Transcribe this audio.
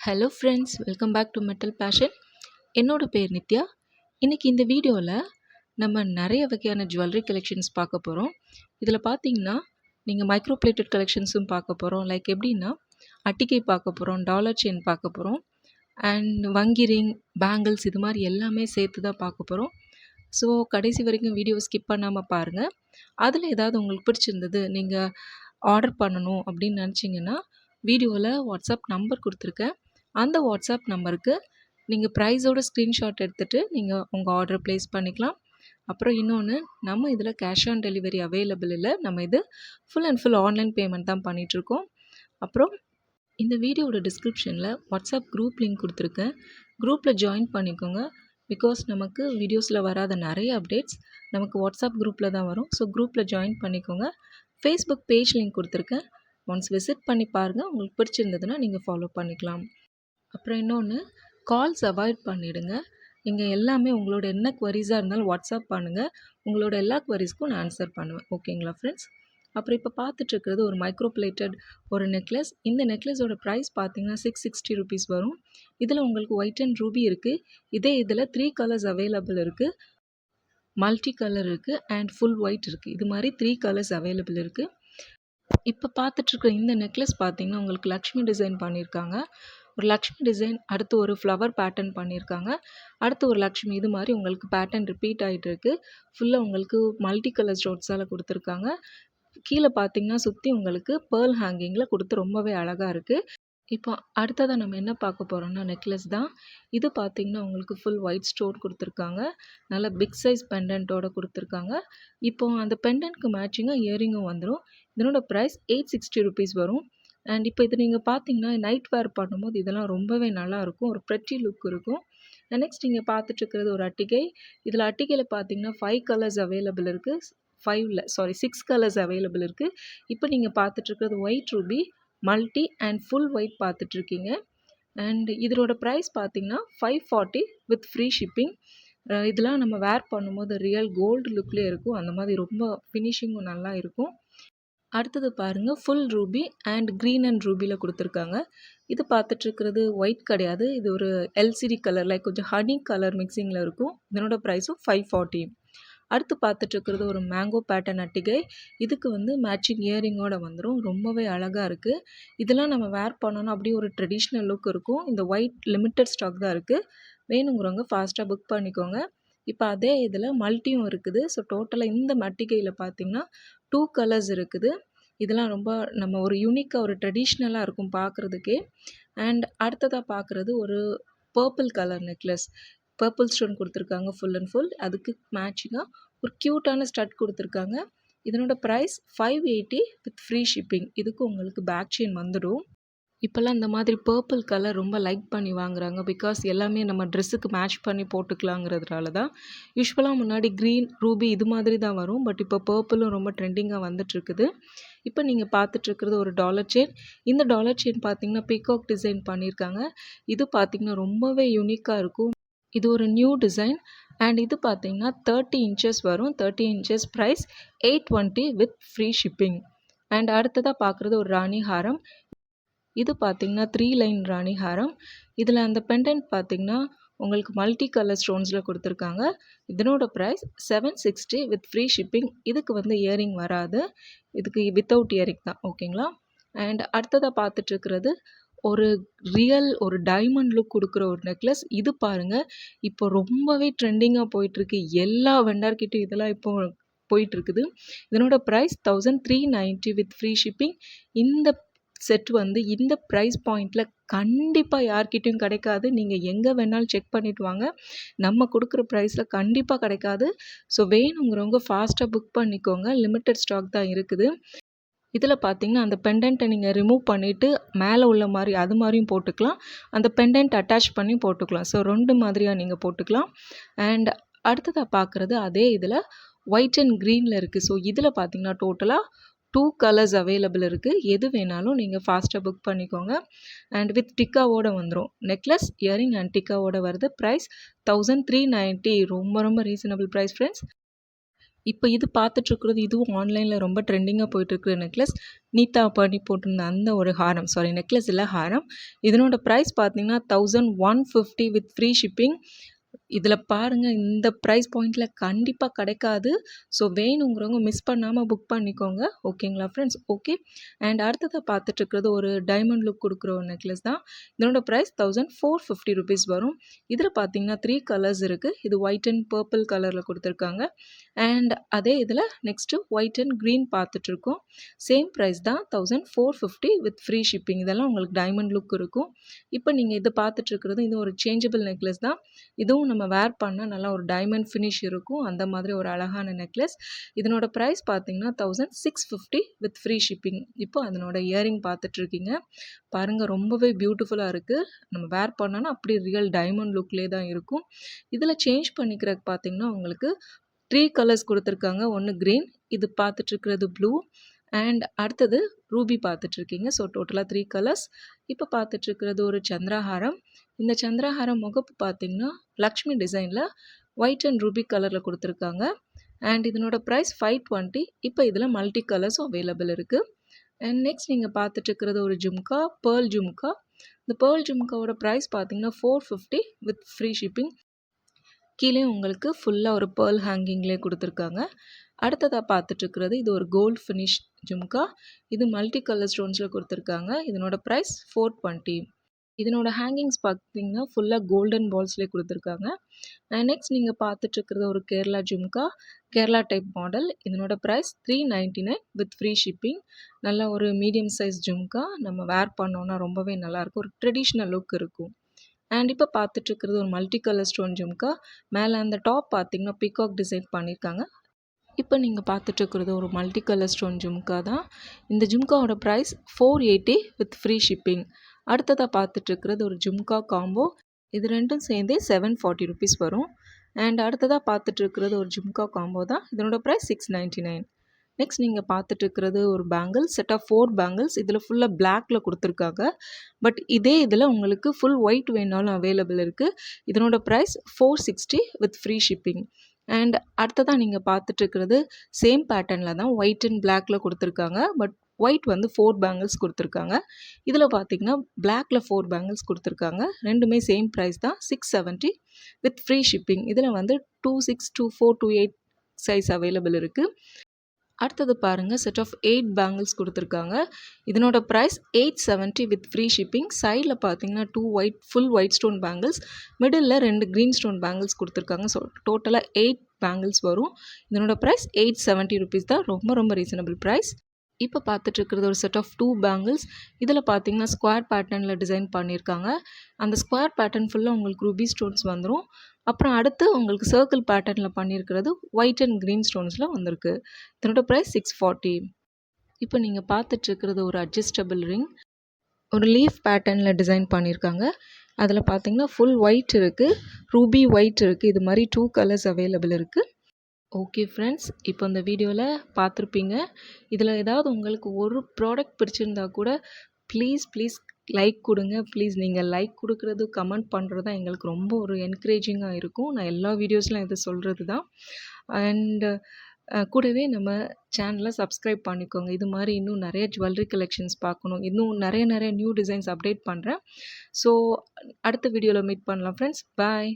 Hello friends, welcome back to metal fashion. என்னோட பேர் நித்யா. இன்றைக்கி இந்த வீடியோவில் நம்ம நிறைய வகையான ஜுவல்லரி கலெக்ஷன்ஸ் பார்க்க போகிறோம். இதில் பார்த்தீங்கன்னா நீங்கள் மைக்ரோ பிளேட்டட் கலெக்ஷன்ஸும் பார்க்க போகிறோம். லைக் எப்படின்னா அட்டிகை பார்க்க போகிறோம், டாலர் செயின் பார்க்க போகிறோம், அண்ட் வங்கி ரிங், பேங்கிள்ஸ் இது மாதிரி எல்லாமே சேர்த்து தான் பார்க்க போகிறோம். ஸோ கடைசி வரைக்கும் வீடியோ ஸ்கிப் பண்ணாமல் பாருங்கள். அதில் ஏதாவது உங்களுக்கு பிடிச்சிருந்தது, நீங்கள் ஆர்டர் பண்ணணும் அப்படின்னு நினச்சிங்கன்னா வீடியோவில் வாட்ஸ்அப் நம்பர் கொடுத்துருக்கேன். அந்த வாட்ஸ்அப் நம்பருக்கு நீங்கள் ப்ரைஸோட ஸ்க்ரீன்ஷாட் எடுத்துகிட்டு நீங்கள் உங்கள் ஆர்டர் ப்ளேஸ் பண்ணிக்கலாம். அப்புறம் இன்னொன்று, நம்ம இதில் கேஷ் ஆன் டெலிவரி அவைலபிள் இல்லை. நம்ம இது full and full online payment தான் பண்ணிகிட்ருக்கோம். அப்புறம் இந்த வீடியோட டிஸ்கிரிப்ஷனில் வாட்ஸ்அப் குரூப் லிங்க் கொடுத்துருக்கேன். குரூப்பில் ஜாயின் பண்ணிக்கோங்க. பிகாஸ் நமக்கு வீடியோஸில் வராத நிறைய அப்டேட்ஸ் நமக்கு வாட்ஸ்அப் குரூப்பில் தான் வரும். ஸோ குரூப்பில் ஜாயின் பண்ணிக்கோங்க. ஃபேஸ்புக் பேஜ் லிங்க் கொடுத்துருக்கேன். ஒன்ஸ் விசிட் பண்ணி பாருங்கள். உங்களுக்கு பிடிச்சிருந்ததுன்னா நீங்கள் ஃபாலோ பண்ணிக்கலாம். அப்புறம் இன்னொன்று, கால்ஸ் அவாய்ட் பண்ணிவிடுங்க. நீங்கள் எல்லாமே உங்களோட என்ன குவரிஸாக இருந்தாலும் வாட்ஸ்அப் பண்ணுங்கள். உங்களோட எல்லா குவரிஸ்க்கும் நான் ஆன்சர் பண்ணுவேன். ஓகேங்களா ஃப்ரெண்ட்ஸ்? அப்புறம் இப்போ பார்த்துட்ருக்கிறது ஒரு மைக்ரோ பிளேட்டட் ஒரு நெக்லஸ். இந்த நெக்லஸோட ப்ரைஸ் பார்த்தீங்கன்னா 660 ருபீஸ் வரும். இதில் உங்களுக்கு ஒயிட் அண்ட் ரூபி இருக்குது. இதில் 3 கலர்ஸ் அவைலபிள் இருக்குது. மல்டி கலர் இருக்குது அண்ட் ஃபுல் ஒயிட் இருக்குது. இது மாதிரி 3 கலர்ஸ் அவைலபிள் இருக்குது. இப்போ பார்த்துட்ருக்க இந்த நெக்லஸ் பார்த்தீங்கன்னா உங்களுக்கு லக்ஷ்மி டிசைன் பண்ணியிருக்காங்க. ஒரு லக்ஷ்மி டிசைன், அடுத்து ஒரு ஃப்ளவர் பேட்டர்ன் பண்ணியிருக்காங்க, அடுத்து ஒரு லக்ஷ்மி, இது மாதிரி உங்களுக்கு பேட்டர்ன் ரிப்பீட் ஆகிட்டு இருக்குது. ஃபுல்லாக உங்களுக்கு மல்டி கலர் ஸ்டோன்ஸால் கொடுத்துருக்காங்க. கீழே பார்த்தீங்கன்னா சுற்றி உங்களுக்கு பேர்ல் ஹேங்கிங்கில் கொடுத்து ரொம்பவே அழகாக இருக்குது. இப்போ அடுத்ததாக நம்ம என்ன பார்க்க போகிறோம்னா நெக்லஸ் தான். இது பார்த்திங்கன்னா உங்களுக்கு ஃபுல் ஒயிட் ஸ்டோன் கொடுத்துருக்காங்க. நல்ல பிக் சைஸ் பெண்டன்ட்டோடு கொடுத்துருக்காங்க. இப்போ அந்த பெண்டன்ட்க்கு மேட்சிங்காக இயரிங்கும் வந்துடும். இதனோட ப்ரைஸ் 860 ருபீஸ் வரும். அண்ட் இப்போ இது நீங்கள் பார்த்தீங்கன்னா நைட் வேர் பண்ணும்போது இதெல்லாம் ரொம்பவே நல்லாயிருக்கும். ஒரு ப்ரெட்டி லுக் இருக்கும். நெக்ஸ்ட் நீங்கள் பார்த்துட்ருக்கிறது ஒரு அட்டிகை. இதில் அட்டிகையில் பார்த்தீங்கன்னா 5 கலர்ஸ் அவைலபிள் இருக்குது. 6 கலர்ஸ் அவைலபிள் இருக்குது. இப்போ நீங்கள் பார்த்துட்ருக்கிறது white ruby, multi and full white பார்த்துட்ருக்கீங்க. அண்ட் இதோட ப்ரைஸ் பார்த்தீங்கன்னா 540 வித் ஃப்ரீ ஷிப்பிங். இதெல்லாம் நம்ம வேர் பண்ணும்போது ரியல் கோல்டு லுக்லேயே இருக்கும். அந்த மாதிரி ரொம்ப ஃபினிஷிங்கும் நல்லா இருக்கும். அடுத்தது பாருங்கள், full ruby and green and ரூபியில் கொடுத்துருக்காங்க. இது பார்த்துட்ருக்கிறது ஒயிட் கிடையாது. இது ஒரு எல்சிடி கலர், லைக் கொஞ்சம் ஹனி கலர் மிக்சிங்கில் இருக்கும். இதனோட ப்ரைஸும் 540. அடுத்து பார்த்துட்ருக்கிறது ஒரு மேங்கோ பேட்டர்ன் அட்டிகை. இதுக்கு மேட்சிங் இயரிங்கோடு வந்துடும். ரொம்பவே அழகாக இருக்குது. இதெல்லாம் நம்ம வேர் பண்ணோன்னா அப்படியே ஒரு ட்ரெடிஷ்னல் லுக் இருக்கும். இந்த ஒயிட் லிமிட்டட் ஸ்டாக் தான் இருக்குது. வேணுங்கிறவங்க ஃபாஸ்ட்டாக புக் பண்ணிக்கோங்க. இப்போ அதே இதில் மல்ட்டியும் இருக்குது. ஸோ டோட்டலாக இந்த அட்டிகையில் பார்த்திங்கன்னா 2 கலர்ஸ் இருக்குது. இதெல்லாம் ரொம்ப நம்ம ஒரு யூனிக்காக ஒரு ட்ரெடிஷ்னலாக இருக்கும் பார்க்குறதுக்கே. அண்ட் அடுத்ததாக பார்க்குறது ஒரு purple colour necklace. Purple stone கொடுத்துருக்காங்க ஃபுல் அண்ட் ஃபுல். அதுக்கு மேட்சிங்காக ஒரு க்யூட்டான ஸ்டட் கொடுத்துருக்காங்க. இதனோட ப்ரைஸ் 580 வித் ஃப்ரீ ஷிப்பிங். இதுக்கு உங்களுக்கு பேக் செயின் வந்துடும். இப்போல்லாம் இந்த மாதிரி பர்பிள் கலர் ரொம்ப லைக் பண்ணி வாங்குறாங்க. பிகாஸ் எல்லாமே நம்ம ட்ரெஸ்ஸுக்கு மேட்ச் பண்ணி போட்டுக்கலாங்கிறதுனால தான். யூஸ்வலாக முன்னாடி க்ரீன், ரூபி இது மாதிரி தான் வரும். பட் இப்போ பர்பிளும் ரொம்ப ட்ரெண்டிங்காக வந்துட்டுருக்குது. இப்போ நீங்கள் பார்த்துட்ருக்கிறது ஒரு டாலர் செயின். இந்த டாலர் செயின் பார்த்தீங்கன்னா பீகாக் டிசைன் பண்ணியிருக்காங்க. இது பார்த்திங்கன்னா ரொம்பவே யூனிக்காக இருக்கும். இது ஒரு நியூ டிசைன். அண்ட் இது பார்த்தீங்கன்னா 30 இன்ச்சஸ் வரும். 30 inches price 820 with free shipping. And அடுத்ததாக பார்க்குறது ஒரு ராணி ஹாரம். இது பார்த்திங்கன்னா 3 லைன் ராணி ஹாரம். இதில் அந்த பெண்டன்ட் பார்த்திங்கன்னா உங்களுக்கு மல்டி கலர் ஸ்டோன்ஸில் கொடுத்துருக்காங்க. இதனோட ப்ரைஸ் 760 வித் ஃப்ரீ ஷிப்பிங். இதுக்கு இயரிங் வராது. இதுக்கு வித்தவுட் இயரிங் தான். ஓகேங்களா? அண்ட் அடுத்ததாக பார்த்துட்ருக்கிறது ஒரு ரியல் ஒரு டைமண்ட் லுக் கொடுக்குற ஒரு நெக்லஸ். இது பாருங்கள், இப்போ ரொம்பவே ட்ரெண்டிங்காக போயிட்டுருக்கு. எல்லா வெண்டார்கிட்டையும் இதெல்லாம் இப்போ போயிட்டுருக்குது. இதனோட ப்ரைஸ் 1390 வித் ஃப்ரீ ஷிப்பிங். இந்த செட் இந்த ப்ரைஸ் பாயிண்டில் கண்டிப்பாக யார்கிட்டையும் கிடைக்காது. நீங்கள் எங்கே வேணாலும் செக் பண்ணிவிட்டு வாங்க. நம்ம கொடுக்குற ப்ரைஸில் கண்டிப்பாக கிடைக்காது. ஸோ வேணுங்கிறவங்க ஃபாஸ்ட்டாக புக் பண்ணிக்கோங்க. லிமிட்டட் ஸ்டாக் தான் இருக்குது. இதில் பார்த்தீங்கன்னா அந்த பெண்டன்ட்டை நீங்கள் ரிமூவ் பண்ணிவிட்டு மேலே உள்ள மாதிரி அது மாதிரியும் போட்டுக்கலாம். அந்த பெண்டன்ட் அட்டாச் பண்ணி போட்டுக்கலாம். ஸோ 2 மாதிரியாக நீங்கள் போட்டுக்கலாம். அண்ட் அடுத்ததாக பார்க்குறது அதே இதில் ஒயிட் அண்ட் க்ரீனில் இருக்குது. ஸோ இதில் பார்த்தீங்கன்னா டோட்டலாக 2 கலர்ஸ் அவைலபிள் இருக்குது. எது வேணாலும் நீங்கள் ஃபாஸ்ட்டாக புக் பண்ணிக்கோங்க. அண்ட் வித் டிக்காவோடு வந்துடும். நெக்லஸ், இயரிங் அண்ட் டிக்காவோட வருது. ப்ரைஸ் 1390. ரொம்ப ரொம்ப ரீசனபிள் ப்ரைஸ் ஃப்ரெண்ட்ஸ். இப்போ இது பார்த்துட்ருக்குறது இதுவும் ஆன்லைனில் ரொம்ப ட்ரெண்டிங்காக போயிட்டுருக்குற நெக்லஸ். நீத்தா பண்ணி போட்டிருந்த அந்த ஒரு ஹாரம், சாரி நெக்லஸ் இல்லை ஹாரம். இதனோட ப்ரைஸ் பார்த்தீங்கன்னா 1150 வித் ஃப்ரீ ஷிப்பிங். இதில் பாருங்கள், இந்த ப்ரைஸ் பாயிண்டில் கண்டிப்பாக கிடைக்காது. ஸோ வேணுங்கிறவங்க மிஸ் பண்ணாமல் புக் பண்ணிக்கோங்க. ஓகேங்களா ஃப்ரெண்ட்ஸ்? ஓகே. அண்ட் அடுத்ததாக பார்த்துட்ருக்கிறது ஒரு டைமண்ட் லுக் கொடுக்குற ஒரு நெக்லஸ் தான். இதனோட ப்ரைஸ் 1450 ருபீஸ் வரும். இதில் பார்த்தீங்கன்னா 3 கலர்ஸ் இருக்குது. இது ஒயிட் அண்ட் பர்பிள் கலரில் கொடுத்துருக்காங்க. அண்ட் அதே இதில் நெக்ஸ்ட்டு ஒயிட் அண்ட் க்ரீன் பார்த்துட்ருக்கோம். சேம் ப்ரைஸ் தான் 1450 வித் ஃப்ரீ ஷிப்பிங். இதெல்லாம் உங்களுக்கு டைமண்ட் லுக் இருக்கும். இப்போ நீங்கள் இது பார்த்துட்ருக்கிறது இது ஒரு சேஞ்சபிள் நெக்லஸ் தான். இதுவும் நம்ம வேர் பண்ணால் நல்லா ஒரு டைமண்ட் ஃபினிஷ் இருக்கும். அந்த மாதிரி ஒரு அழகான நெக்லஸ். இதனோட ப்ரைஸ் பார்த்தீங்கன்னா 1650 வித் ஃப்ரீ ஷிப்பிங். இப்போ அதனோட இயரிங் பார்த்துட்ருக்கீங்க. பாருங்கள், ரொம்பவே பியூட்டிஃபுல்லாக இருக்குது. நம்ம வேர் பண்ணோன்னா அப்படி ரியல் டைமண்ட் லுக்லேயே தான் இருக்கும். இதில் சேஞ்ச் பண்ணிக்கிறதுக்கு பார்த்தீங்கன்னா உங்களுக்கு 3 கலர்ஸ் கொடுத்துருக்காங்க. ஒன்று க்ரீன், இது பார்த்துட்ருக்கிறது ப்ளூ, அண்ட் அடுத்தது ரூபி பார்த்துட்ருக்கீங்க. ஸோ டோட்டலாக 3 கலர்ஸ். இப்போ பார்த்துட்ருக்கிறது ஒரு சந்திரஹாரம். இந்த சந்திரஹாரம் முகப்பு பார்த்தீங்கன்னா லக்ஷ்மி டிசைனில் ஒயிட் அண்ட் ரூபி கலரில் கொடுத்துருக்காங்க. அண்ட் இதனோட ப்ரைஸ் 520. இப்போ இதில் மல்டி கலர்ஸும் அவைலபிள் இருக்குது. அண்ட் நெக்ஸ்ட் நீங்கள் பார்த்துட்ருக்கிறது ஒரு ஜும்கா, பேர்ல் ஜும்கா. இந்த பேர்ல் ஜும்காவோட ப்ரைஸ் பார்த்தீங்கன்னா 450 வித் ஃப்ரீ ஷிப்பிங். கீழே உங்களுக்கு ஃபுல்லாக ஒரு பேர்ல் ஹேங்கிங்லேயே கொடுத்துருக்காங்க. அடுத்ததாக பார்த்துட்ருக்கிறது இது ஒரு கோல்ட் ஃபினிஷ் ஜும்கா. இது மல்டி கலர் ஸ்டோன்ஸில் கொடுத்துருக்காங்க. இதனோட ப்ரைஸ் 420. இதனோட ஹேங்கிங்ஸ் பார்த்தீங்கன்னா ஃபுல்லாக கோல்டன் பால்ஸ்லேயே கொடுத்துருக்காங்க. நெக்ஸ்ட் நீங்கள் பார்த்துட்ருக்கிறது ஒரு கேரளா ஜும்கா, கேரளா டைப் மாடல். இதனோட ப்ரைஸ் 399 வித் ஃப்ரீ ஷிப்பிங். நல்ல ஒரு மீடியம் சைஸ் ஜும்கா. நம்ம வேர் பண்ணோன்னா ரொம்பவே நல்லாயிருக்கும். ஒரு ட்ரெடிஷ்னல் லுக் இருக்கும். அண்ட் இப்போ பார்த்துட்ருக்கிறது ஒரு மல்டி கலர் ஸ்டோன் ஜும்கா. மேலே அந்த டாப் பார்த்தீங்கன்னா பீகாக் டிசைன் பண்ணியிருக்காங்க. இப்போ நீங்கள் பார்த்துட்ருக்கிறது ஒரு மல்டி கலர் ஸ்டோன் ஜும்கா தான். இந்த ஜும்காவோட ப்ரைஸ் 480 வித் ஃப்ரீ ஷிப்பிங். அடுத்ததாக பார்த்துட்ருக்கிறது ஒரு ஜும்கா காம்போ. இது ரெண்டும் சேர்ந்தே 740 ருபீஸ் வரும். அண்ட் அடுத்ததாக பார்த்துட்ருக்கிறது ஒரு ஜும்கா காம்போ தான். இதனோட ப்ரைஸ் 699. நெக்ஸ்ட் நீங்கள் பார்த்துட்ருக்கிறது ஒரு பேங்கிள்ஸ், செட் ஆஃப் 4 பேங்கிள்ஸ். இதில் ஃபுல்லாக பிளாக்ல கொடுத்துருக்காங்க. பட் இதே இதில் உங்களுக்கு ஃபுல் ஒயிட் வேணாலும் அவைலபிள் இருக்குது. இதனோட price 460 with free shipping. And அடுத்ததாக நீங்கள் பார்த்துட்ருக்கிறது சேம் பேட்டர்னில் தான் ஒயிட் அண்ட் பிளாக்ல கொடுத்துருக்காங்க. பட் ஒயிட் வந்து 4 பேங்கிள்ஸ் கொடுத்துருக்காங்க. இதில் பார்த்தீங்கன்னா பிளாக்ல 4 பேங்கிள்ஸ் கொடுத்துருக்காங்க. ரெண்டுமே சேம் ப்ரைஸ் தான் 670 வித் ஃப்ரீ ஷிப்பிங். இதில் வந்து 26, 24, 28 சைஸ் அவைலபிள் இருக்குது. அடுத்தது பாருங்கள், செட் ஆஃப் 8 பேங்கிள்ஸ் கொடுத்துருக்காங்க. இதனோட ப்ரைஸ் 870 வித் ஃப்ரீ ஷிப்பிங். சைடில் பார்த்தீங்கன்னா 2 white full white stone bangles, middle 2 green stone bangles கொடுத்துருக்காங்க. ஸோ டோட்டலாக 8 பேங்கிள்ஸ் வரும். இதனோட ப்ரைஸ் 870 ருபீஸ் தான். ரொம்ப ரொம்ப ரீசனபிள் ப்ரைஸ். இப்போ பார்த்துட்ருக்கிறது ஒரு செட் ஆஃப் 2 பேங்கிள்ஸ். இதில் பார்த்தீங்கன்னா ஸ்கொயர் பேட்டர்னில் டிசைன் பண்ணியிருக்காங்க. அந்த ஸ்கொயர் பேட்டர்ன் ஃபுல்லாக உங்களுக்கு ரூபி ஸ்டோன்ஸ் வந்துடும். அப்புறம் அடுத்து உங்களுக்கு சர்க்கிள் பேட்டர்னில் பண்ணியிருக்கிறது ஒயிட் அண்ட் க்ரீன் ஸ்டோன்ஸில் வந்திருக்கு. இதனோட ப்ரைஸ் 640. இப்போ நீங்கள் பார்த்துட்ருக்கிறது ஒரு அட்ஜஸ்டபிள் ரிங். ஒரு லீஃப் பேட்டர்னில் டிசைன் பண்ணியிருக்காங்க. அதில் பார்த்தீங்கன்னா ஃபுல் ஒயிட் இருக்குது, ரூபி ஒயிட் இருக்குது. இது மாதிரி 2 கலர்ஸ் அவைலபிள் இருக்குது. ஓகே ஃப்ரெண்ட்ஸ், இப்போ இந்த வீடியோவில் பார்த்துருப்பீங்க. இதில் ஏதாவது உங்களுக்கு ஒரு ப்ராடக்ட் பிடிச்சிருந்தா கூட ப்ளீஸ் லைக் கொடுங்க. ப்ளீஸ் நீங்கள் லைக் கொடுக்குறது, கமெண்ட் பண்ணுறது தான் எங்களுக்கு ரொம்ப ஒரு என்கரேஜிங்காக இருக்கும். நான் எல்லா வீடியோஸ்லையும் இதை சொல்கிறது தான். அண்டு கூடவே நம்ம சேனலை சப்ஸ்கிரைப் பண்ணிக்கோங்க. இது மாதிரி இன்னும் நிறைய ஜுவல்லரி கலெக்ஷன்ஸ் பார்க்கணும். இன்னும் நிறைய நியூ டிசைன்ஸ் அப்டேட் பண்ணுறேன். ஸோ அடுத்த வீடியோவில் மீட் பண்ணலாம் ஃப்ரெண்ட்ஸ். பாய்.